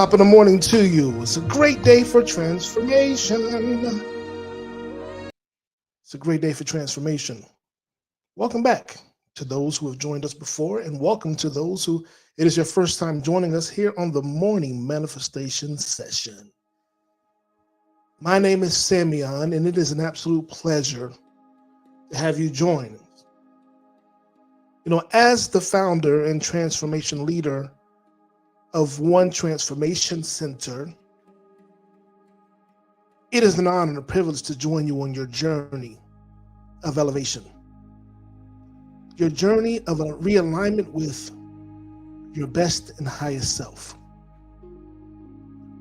Top of the morning to you. It's a great day for transformation. It's a great day for transformation. Welcome back to those who have joined us before, and welcome to those who it is your first time joining us here on the morning manifestation session. My name is Simeon, and it is an absolute pleasure to have you join us. You know, as the founder and transformation leader of One Transformation Center, it is an honor and a privilege to join you on your journey of elevation, your journey of a realignment with your best and highest self,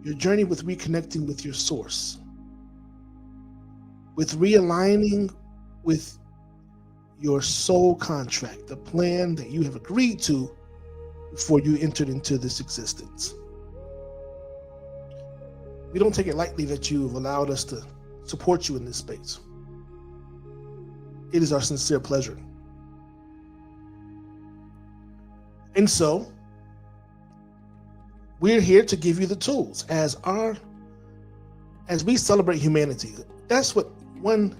your journey with reconnecting with your source, with realigning with your soul contract, the plan that you have agreed to before you entered into this existence. We don't take it lightly that you've allowed us to support you in this space. It is our sincere pleasure. And so, we're here to give you the tools as we celebrate humanity. That's what One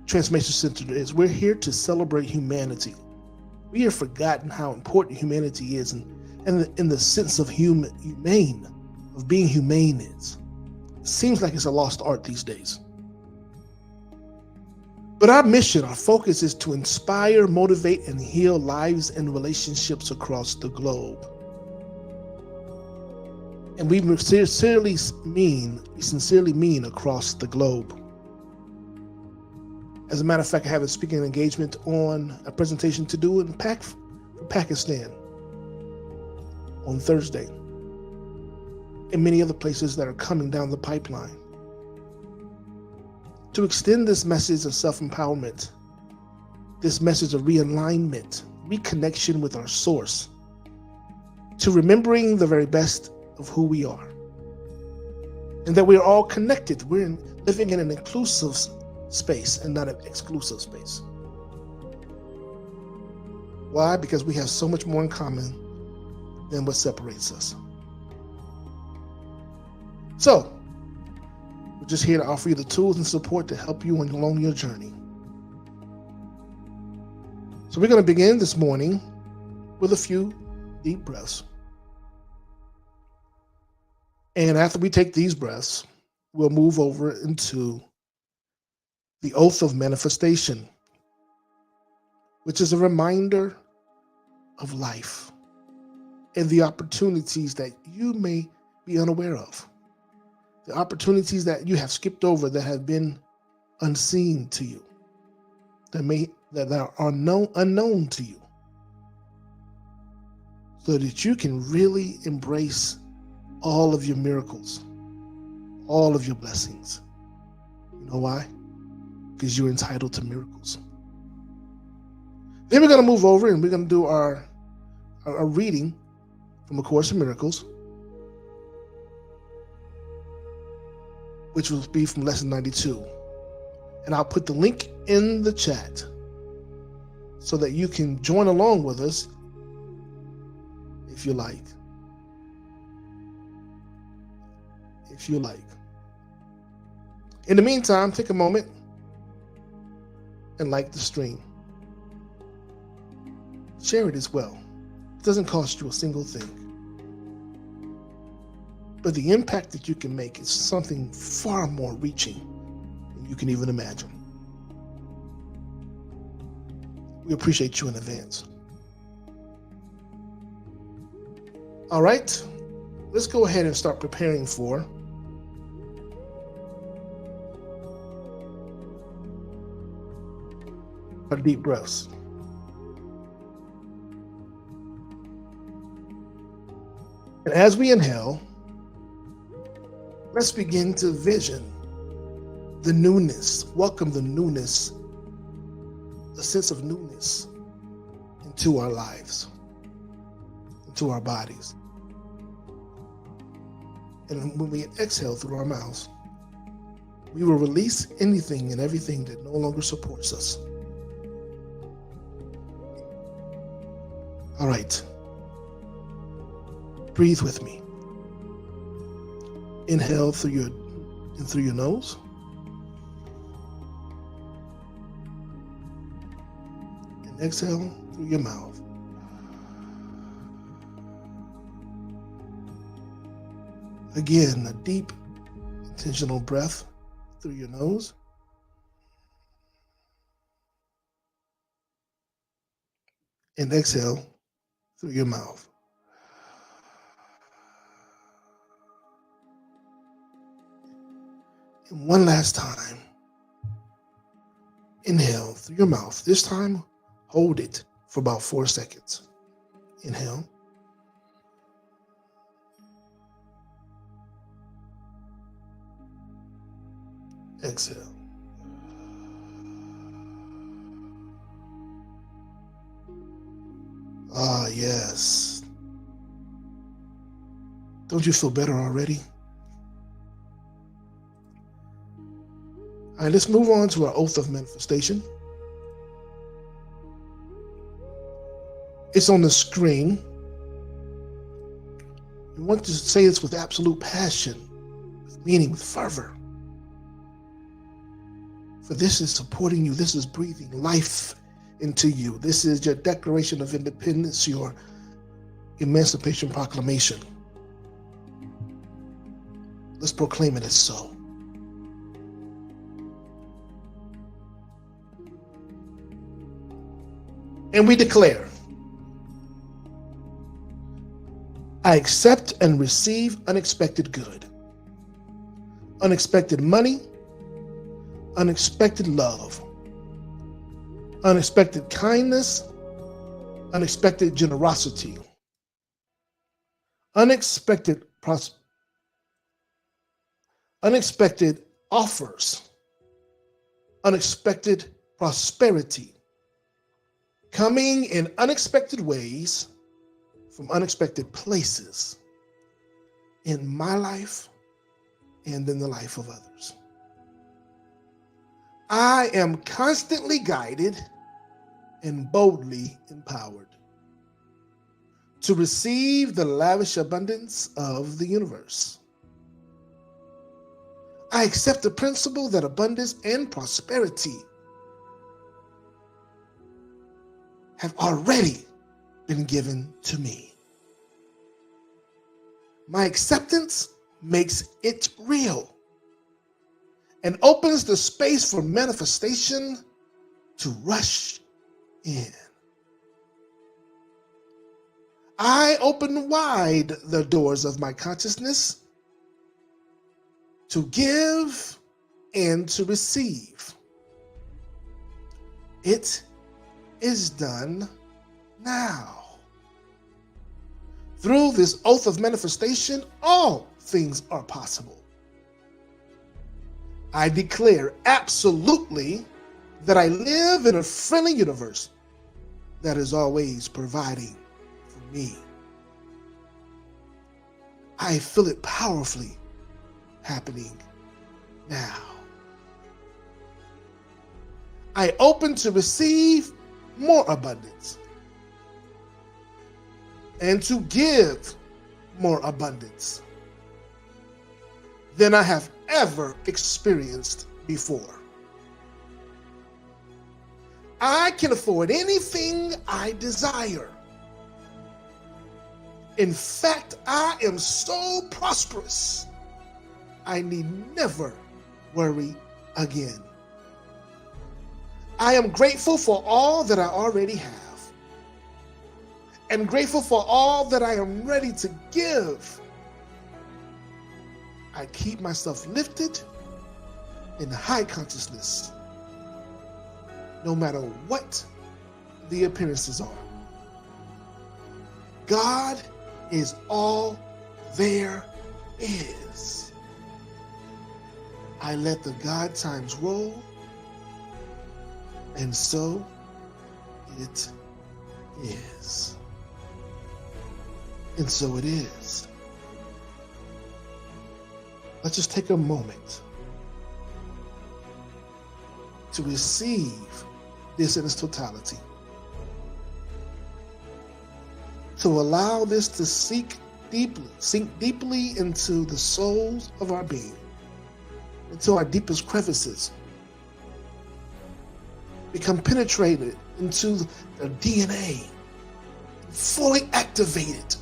Transformation Center is. We're here to celebrate humanity. We have forgotten how important humanity is, and in the sense of humane, of being humane is. It seems like it's a lost art these days. But our mission, our focus is to inspire, motivate, and heal lives and relationships across the globe. And we sincerely mean across the globe. As a matter of fact, I have a speaking engagement on a presentation to do in Pakistan on Thursday, and many other places that are coming down the pipeline, to extend this message of self-empowerment, this message of realignment, reconnection with our source, to remembering the very best of who we are, and that we are all connected. We're living in an inclusive space and not an exclusive space. Why? Because we have so much more in common than what separates us. So, we're just here to offer you the tools and support to help you along your journey. So we're going to begin this morning with a few deep breaths. And after we take these breaths, we'll move over into the oath of manifestation, which is a reminder of life and the opportunities that you may be unaware of, the opportunities that you have skipped over that have been unseen to you, that are unknown to you, so that you can really embrace all of your miracles, all of your blessings. You know why? Because you're entitled to miracles. Then we're going to move over and we're going to do our reading from A Course in Miracles, which will be from lesson 92. And I'll put the link in the chat so that you can join along with us if you like. If you like. In the meantime, take a moment and like the stream. Share it as well. It doesn't cost you a single thing. But the impact that you can make is something far more reaching than you can even imagine. We appreciate you in advance. All right, let's go ahead and start preparing for our deep breaths. And as we inhale, let's begin to vision the newness, welcome the newness, a sense of newness into our lives, into our bodies. And when we exhale through our mouths, we will release anything and everything that no longer supports us. All right. Breathe with me. Inhale through your nose. And exhale through your mouth. Again, a deep, intentional breath through your nose. And exhale through your mouth. And one last time. Inhale through your mouth. This time, hold it for about 4 seconds. Inhale. Exhale. Ah, yes. Don't you feel better already? All right, let's move on to our oath of manifestation. It's on the screen. You want to say this with absolute passion, with meaning, with fervor. For this is supporting you. This is breathing life into you. This is your Declaration of Independence, your Emancipation Proclamation. Let's proclaim it as so. And we declare, I accept and receive unexpected good, unexpected money, unexpected love, unexpected kindness, unexpected generosity, unexpected offers, unexpected prosperity, coming in unexpected ways from unexpected places in my life and in the life of others. I am constantly guided and boldly empowered to receive the lavish abundance of the universe. I accept the principle that abundance and prosperity have already been given to me. My acceptance makes it real and opens the space for manifestation to rush in. I open wide the doors of my consciousness to give and to receive. It is done now. Through this oath of manifestation, all things are possible. I declare absolutely that I live in a friendly universe that is always providing for me. I feel it powerfully happening now. I open to receive more abundance and to give more abundance than I have ever experienced before. I can afford anything I desire. In fact, I am so prosperous, I need never worry again. I am grateful for all that I already have, and grateful for all that I am ready to give. I keep myself lifted in high consciousness, no matter what the appearances are. God is all there is. I let the God times roll, and so it is. And so it is. Let's just take a moment to receive this in its totality. To allow this to sink sink deeply into the souls of our being, into our deepest crevices, become penetrated into the DNA, fully activated,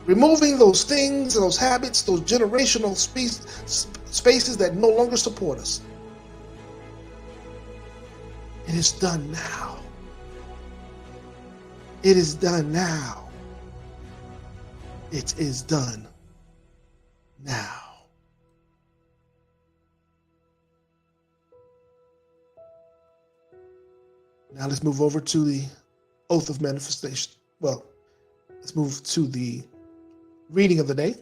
removing those things, those habits, those generational spaces that no longer support us. It is done now. It is done now. It is done now. Now let's move over to the oath of manifestation. Well, let's move to the reading of the day.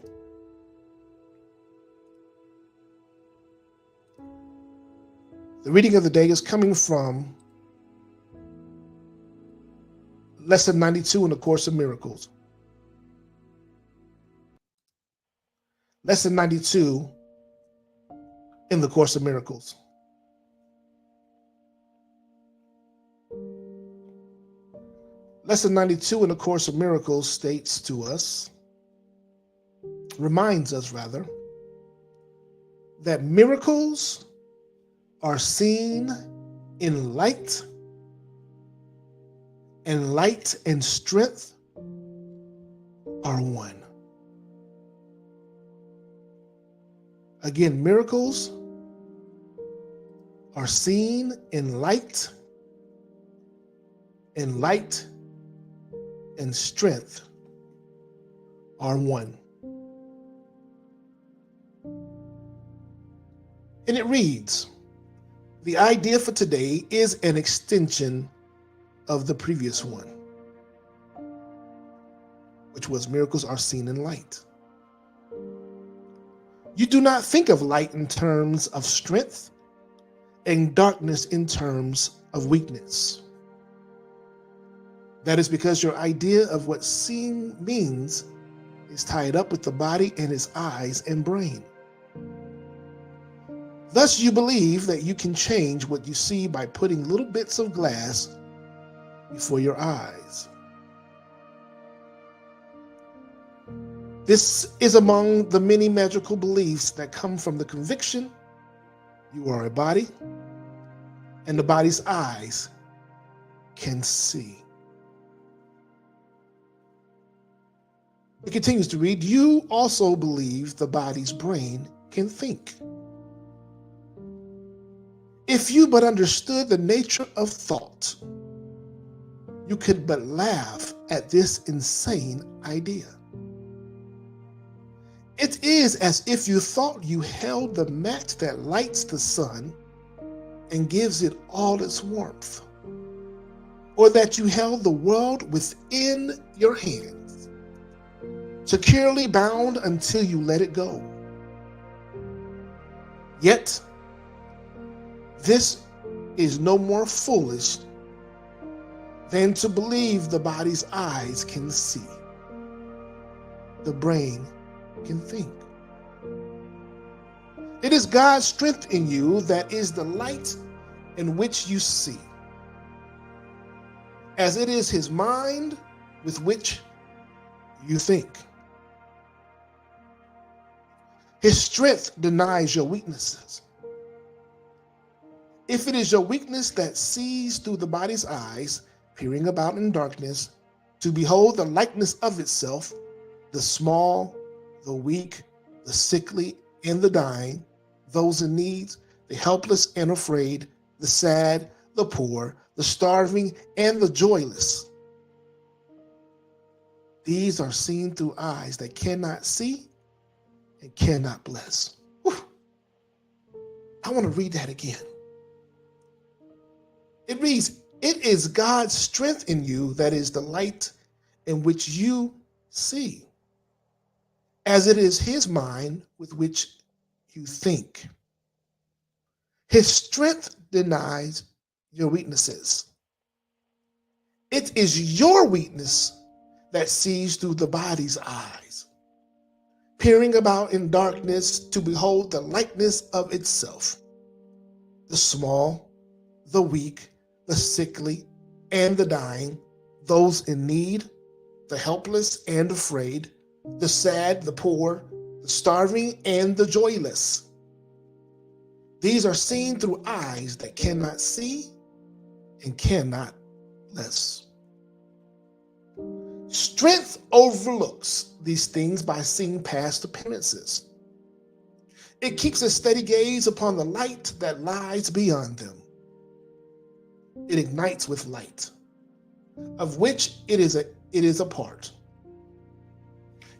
The reading of the day is coming from Lesson 92 in the Course of Miracles. Lesson 92 in the Course of Miracles. Lesson 92 in the Course of Miracles states to us, reminds us rather, that miracles are seen in light, and light and strength are one. Again, miracles are seen in light, and light and strength are one. And it reads, the idea for today is an extension of the previous one, which was miracles are seen in light. You do not think of light in terms of strength and darkness in terms of weakness. That is because your idea of what seeing means is tied up with the body and its eyes and brain. Thus, you believe that you can change what you see by putting little bits of glass before your eyes. This is among the many magical beliefs that come from the conviction you are a body and the body's eyes can see. It continues to read, you also believe the body's brain can think. If you but understood the nature of thought, you could but laugh at this insane idea. It is as if you thought you held the match that lights the sun and gives it all its warmth, or that you held the world within your hands, securely bound until you let it go. Yet, this is no more foolish than to believe the body's eyes can see, the brain can think. It is God's strength in you that is the light in which you see, as it is his mind with which you think. His strength denies your weaknesses. If it is your weakness that sees through the body's eyes, peering about in darkness, to behold the likeness of itself, the small, the weak, the sickly, and the dying, those in need, the helpless and afraid, the sad, the poor, the starving, and the joyless. These are seen through eyes that cannot see and cannot bless. Whew. I want to read that again. It reads, it is God's strength in you that is the light in which you see, as it is his mind with which you think. His strength denies your weaknesses. It is your weakness that sees through the body's eyes, peering about in darkness to behold the likeness of itself, the small, the weak, the sickly, and the dying, those in need, the helpless and afraid, the sad, the poor, the starving, and the joyless. These are seen through eyes that cannot see and cannot less. Strength overlooks these things by seeing past appearances. It keeps a steady gaze upon the light that lies beyond them. It ignites with light, of which it is a part.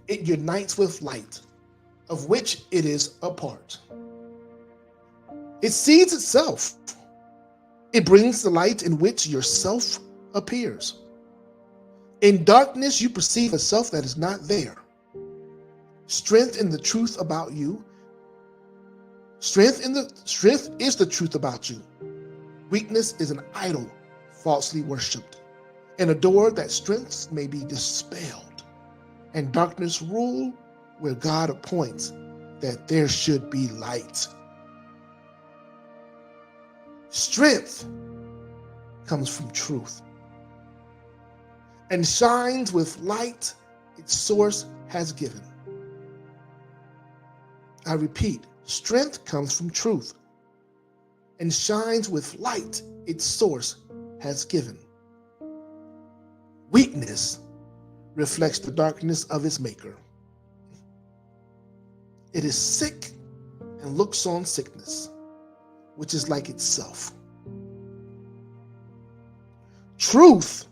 It unites with light, of which it is a part. It sees itself. It brings the light in which yourself appears. In darkness, you perceive a self that is not there. Strength in the truth about you. Strength is the truth about you. Weakness is an idol falsely worshipped, and a door that strength may be dispelled, and darkness rule where God appoints that there should be light. Strength comes from truth and shines with light its source has given. I repeat, strength comes from truth and shines with light its source has given. Weakness reflects the darkness of its maker. It is sick and looks on sickness, which is like itself. Truth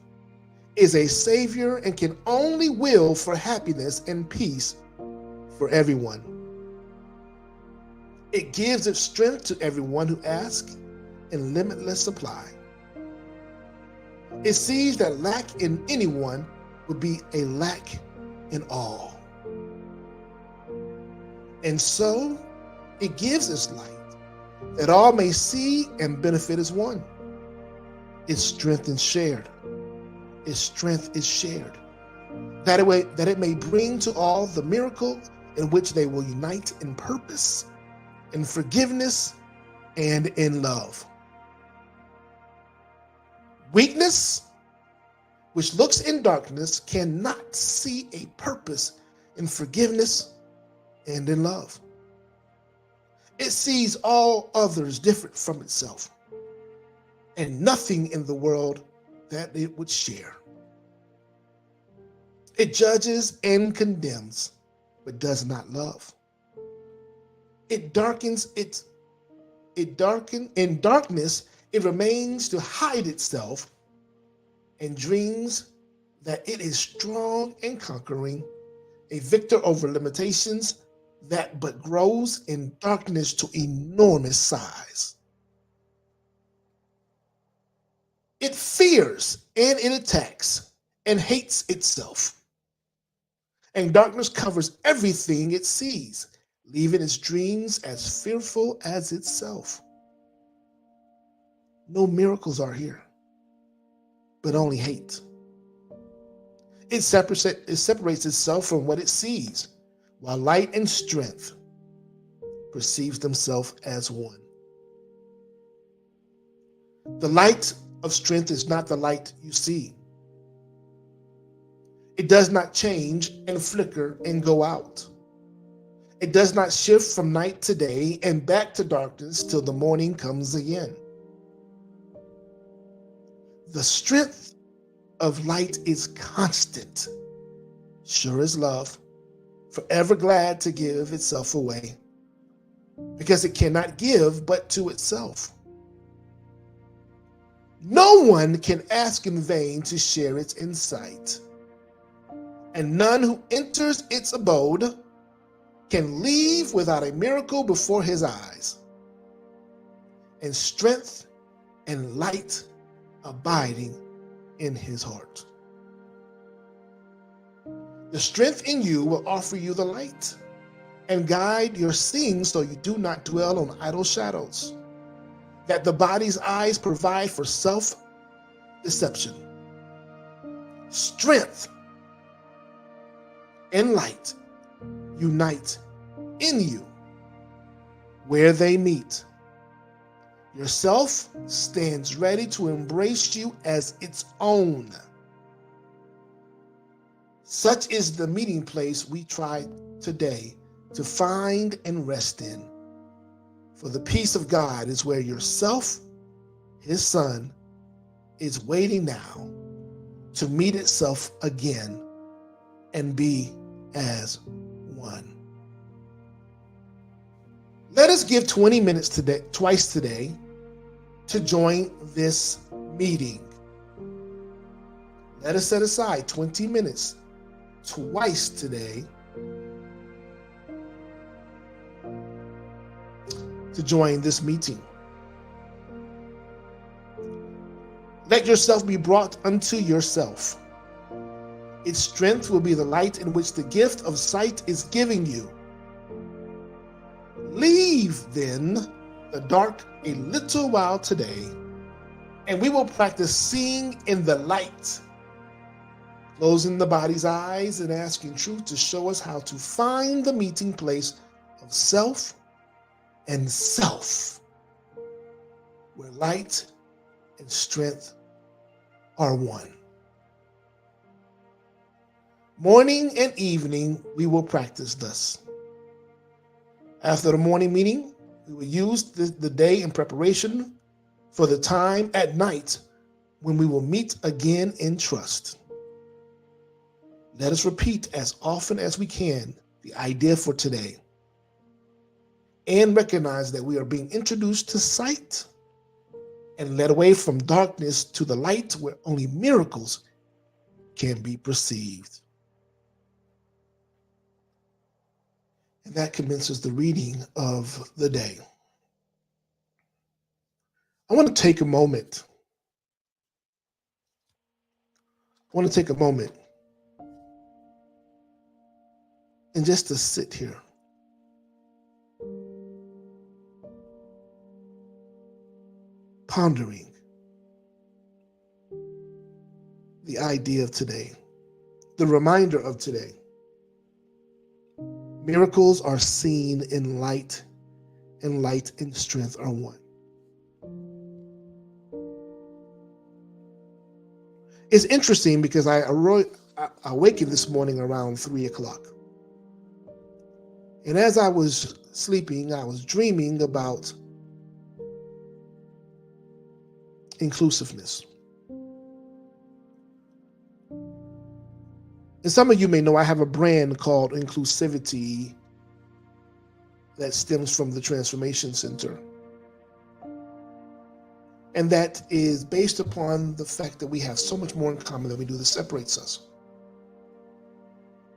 is a savior and can only will for happiness and peace for everyone. It gives its strength to everyone who asks in limitless supply. It sees that lack in anyone would be a lack in all. And so it gives its light that all may see and benefit as one. Its strength is shared. Its strength is shared. That it may bring to all the miracle in which they will unite in purpose, in forgiveness, and in love. Weakness, which looks in darkness, cannot see a purpose in forgiveness and in love. It sees all others different from itself, and nothing in the world that it would share. It judges and condemns, but does not love. In darkness, it remains to hide itself and dreams that it is strong and conquering, a victor over limitations that but grows in darkness to enormous size. It fears and it attacks and hates itself. And darkness covers everything it sees, leaving its dreams as fearful as itself. No miracles are here, but only hate. It separates itself from what it sees, while light and strength perceives themselves as one. The light of strength is not the light you see. It does not change and flicker and go out. It does not shift from night to day and back to darkness till the morning comes again. The strength of light is constant, sure as love, forever glad to give itself away, because it cannot give but to itself. No one can ask in vain to share its insight, and none who enters its abode can leave without a miracle before his eyes, and strength and light abiding in his heart. The strength in you will offer you the light and guide your seeing so you do not dwell on idle shadows that the body's eyes provide for self-deception. Strength and light unite in you. Where they meet, yourself stands ready to embrace you as its own. Such is the meeting place we try today to find and rest in. For the peace of God is where yourself, his son, is waiting now to meet itself again and be as one. Let us give 20 minutes today, twice today, to join this meeting. Let us set aside 20 minutes twice today to join this meeting. Let yourself be brought unto yourself. Its strength will be the light in which the gift of sight is giving you. Leave then the dark a little while today, and we will practice seeing in the light, closing the body's eyes and asking truth to show us how to find the meeting place of self and self, where light and strength are one. Morning and evening, we will practice thus. After the morning meeting, we will use the day in preparation for the time at night when we will meet again in trust. Let us repeat as often as we can the idea for today and recognize that we are being introduced to sight and led away from darkness to the light where only miracles can be perceived. And that commences the reading of the day. I want to take a moment. And just to sit here. Pondering the idea of today, the reminder of today. Miracles are seen in light, and light and strength are one. It's interesting because I awakened this morning around 3 o'clock. And as I was sleeping, I was dreaming about inclusiveness. And some of you may know I have a brand called Inclusivity that stems from the Transformation Center. And that is based upon the fact that we have so much more in common than we do that separates us.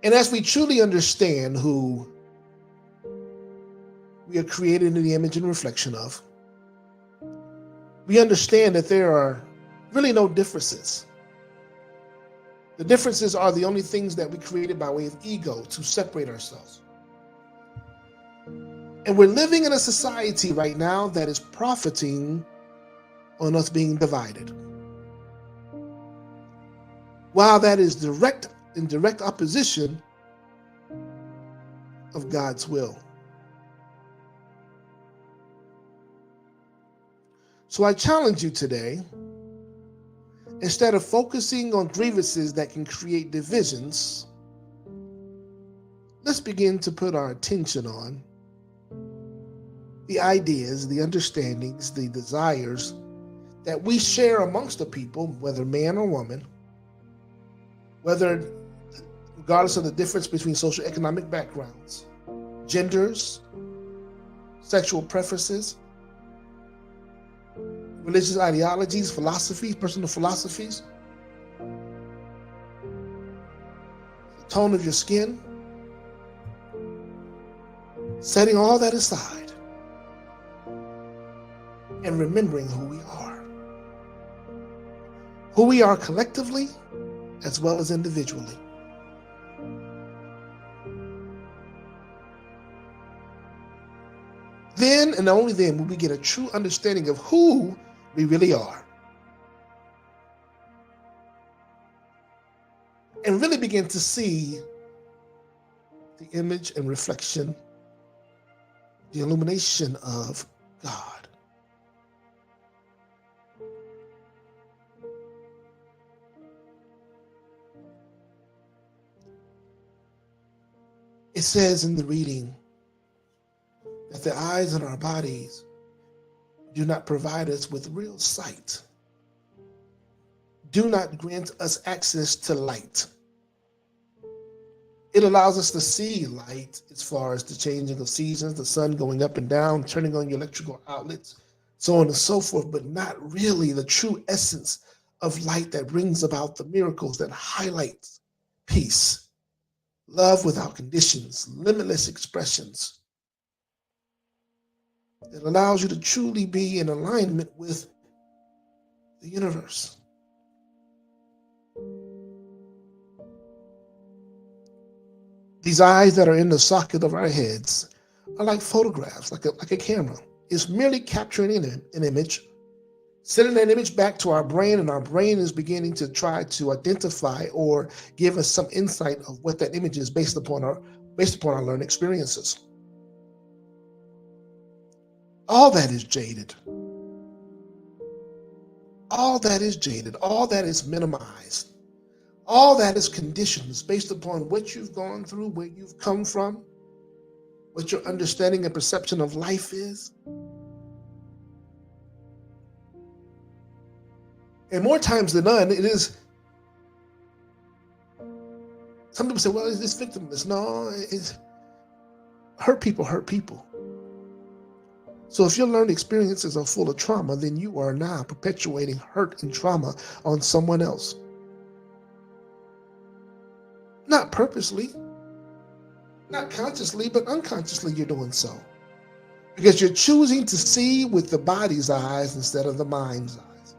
And as we truly understand who we are created in the image and reflection of, we understand that there are really no differences. The differences are the only things that we created by way of ego to separate ourselves. And we're living in a society right now that is profiting on us being divided. While that is in direct opposition of God's will. So I challenge you today, instead of focusing on grievances that can create divisions, let's begin to put our attention on the ideas, the understandings, the desires that we share amongst the people, whether man or woman, regardless of the difference between socioeconomic backgrounds, genders, sexual preferences, religious ideologies, philosophies, personal philosophies, the tone of your skin, setting all that aside and remembering who we are. Who we are collectively as well as individually. Then and only then will we get a true understanding of who we really are. And really begin to see the image and reflection, the illumination of God. says in the reading that the eyes in our bodies do not provide us with real sight, do not grant us access to light. It allows us to see light as far as the changing of seasons, the sun going up and down, turning on your electrical outlets, so on and so forth, but not really the true essence of light that brings about the miracles that highlight peace, love without conditions, limitless expressions. It allows you to truly be in alignment with the universe. These eyes that are in the socket of our heads are like photographs, like a camera. It's merely capturing an image, sending that image back to our brain, and our brain is beginning to try to identify or give us some insight of what that image is based upon our learned experiences. All that is jaded. All that is jaded. All that is minimized. All that is conditions based upon what you've gone through, where you've come from, what your understanding and perception of life is. And more times than none, it is, some people say, well, it's victimless. No, it's hurt people hurt people. So if your learned experiences are full of trauma, then you are now perpetuating hurt and trauma on someone else. Not purposely, not consciously, but unconsciously you're doing so. Because you're choosing to see with the body's eyes instead of the mind's eyes.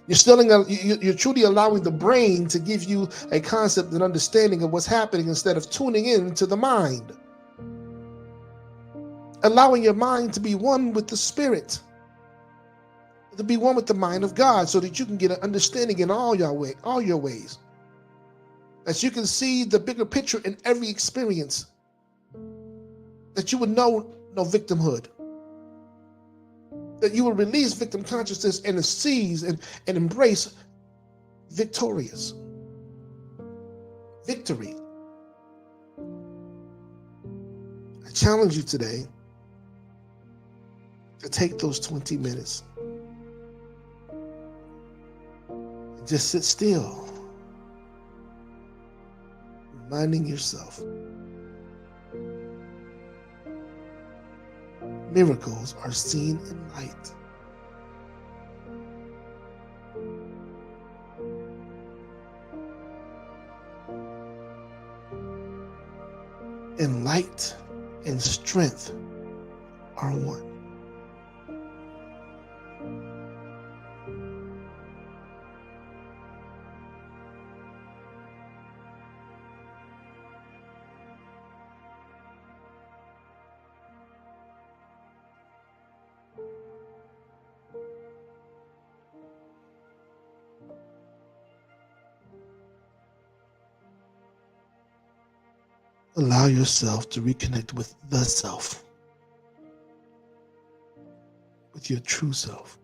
You're truly allowing the brain to give you a concept and understanding of what's happening instead of tuning in to the mind. Allowing your mind to be one with the spirit, to be one with the mind of God, so that you can get an understanding in all your ways. That you can see the bigger picture in every experience. That you would know no victimhood. That you will release victim consciousness and seize and embrace victorious. Victory. I challenge you today to take those 20 minutes and just sit still, reminding yourself miracles are seen in light. And light and strength are one. Allow yourself to reconnect with the self, with your true self.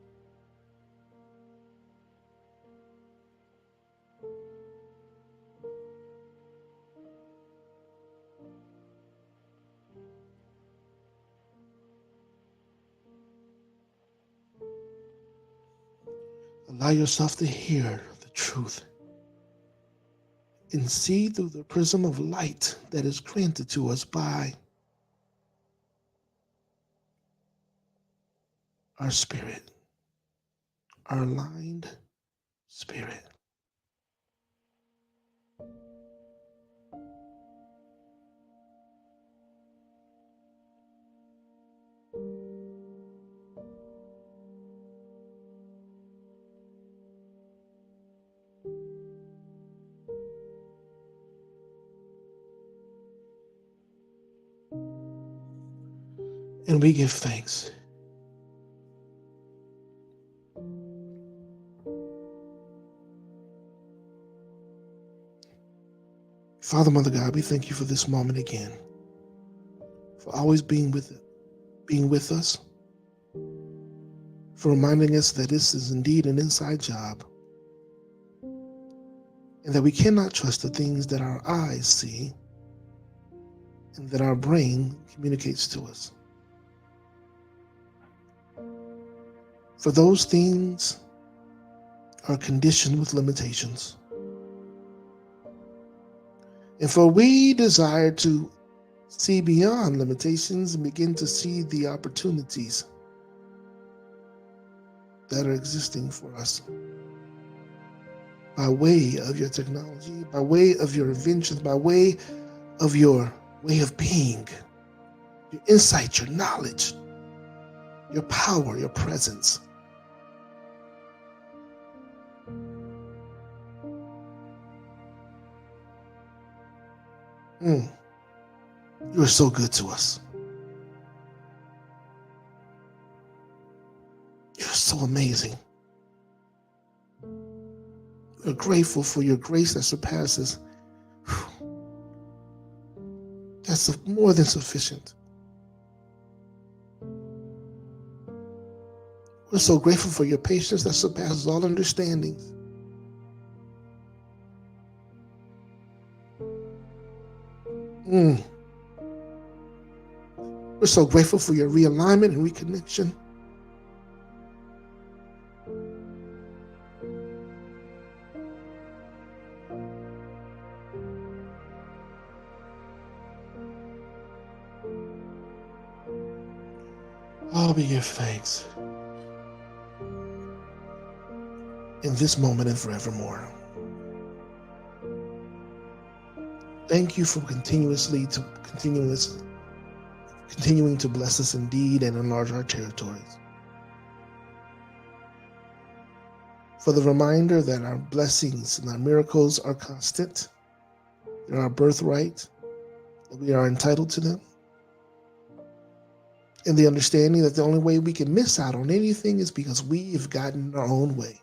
Allow yourself to hear the truth and see through the prism of light that is granted to us by our spirit, our aligned spirit. And we give thanks. Father, Mother God, we thank you for this moment again, for always being with us, for reminding us that this is indeed an inside job, and that we cannot trust the things that our eyes see, and that our brain communicates to us. For those things are conditioned with limitations. And for we desire to see beyond limitations and begin to see the opportunities that are existing for us by way of your technology, by way of your inventions, by way of your way of being, your insight, your knowledge, your power, your presence. You are so good to us. You're so amazing. We're grateful for your grace that surpasses. That's more than sufficient. We're so grateful for your patience that surpasses all understanding. We're so grateful for your realignment and reconnection. Oh, we give thanks in this moment and forevermore. Thank you for continuing to bless us indeed and enlarge our territories. For the reminder that our blessings and our miracles are constant, they're our birthright, that we are entitled to them. And the understanding that the only way we can miss out on anything is because we have gotten our own way.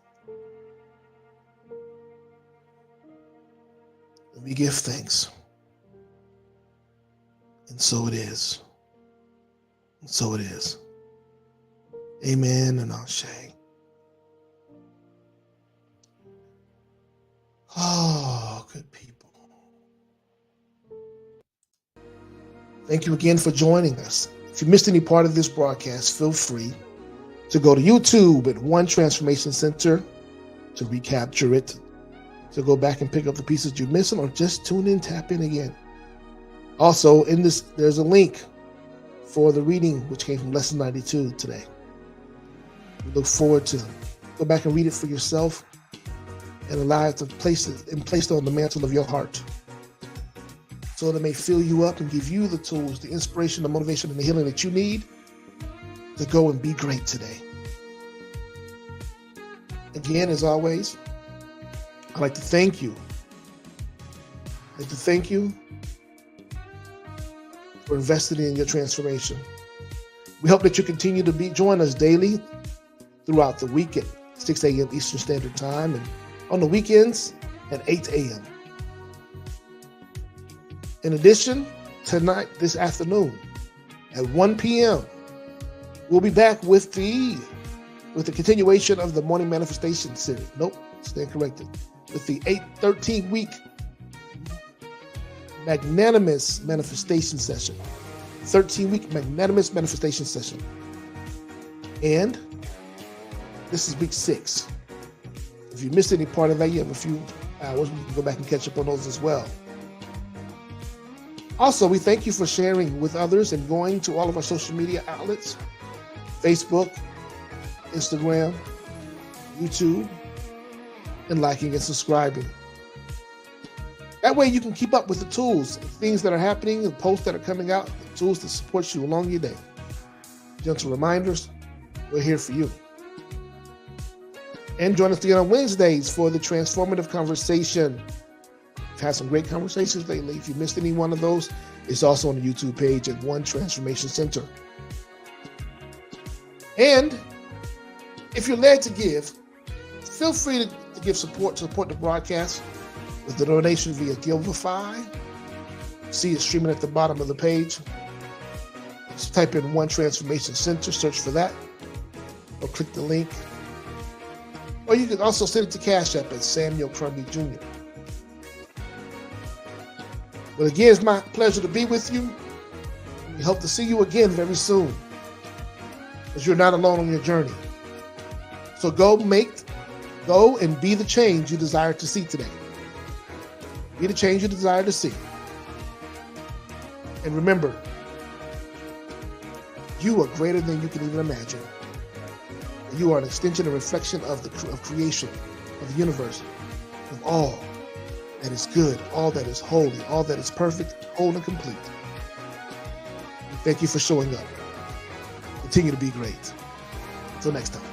And we give thanks. And so it is. And so it is. Amen and Ashe. Oh, good people. Thank you again for joining us. If you missed any part of this broadcast, feel free to go to YouTube at O.N.E Transformation Center to recapture it, to go back and pick up the pieces you're missing, or just tune in, tap in again. Also, in this, there's a link for the reading, which came from Lesson 92 today. We look forward to go back and read it for yourself and allow it to place it on the mantle of your heart so that it may fill you up and give you the tools, the inspiration, the motivation, and the healing that you need to go and be great today. Again, as always, I'd like to thank you. I'd like to thank you for investing in your transformation. We hope that you continue to join us daily throughout the week at 6 a.m. Eastern Standard Time and on the weekends at 8 a.m. In addition, tonight, this afternoon at 1 p.m., we'll be back with the continuation of the Morning Manifestation series. Nope, stand corrected. With the 13-week Magnanimous Manifestation Session. 13-week Magnanimous Manifestation Session. And this is week 6. If you missed any part of that, you have a few hours. We can go back and catch up on those as well. Also, we thank you for sharing with others and going to all of our social media outlets, Facebook, Instagram, YouTube, and liking and subscribing. That way you can keep up with the tools, things that are happening, the posts that are coming out, the tools that support you along your day. Gentle reminders, we're here for you. And join us again on Wednesdays for the Transformative Conversation. We've had some great conversations lately. If you missed any one of those, it's also on the YouTube page at O.N.E Transformation Center. And if you're led to give, feel free to give support to support the broadcast with the donation via Givelify. See it streaming at the bottom of the page. Just type in O.N.E Transformation Center, search for that, or click the link. Or you can also send it to Cash App at Samuel Crumby Jr. Well, again, it's my pleasure to be with you. We hope to see you again very soon, because you're not alone on your journey. So go and be the change you desire to see today. Be the change you desire to see. And remember, you are greater than you can even imagine. You are an extension and reflection of creation, of the universe, of all that is good, all that is holy, all that is perfect, whole, and complete. Thank you for showing up. Continue to be great. Until next time.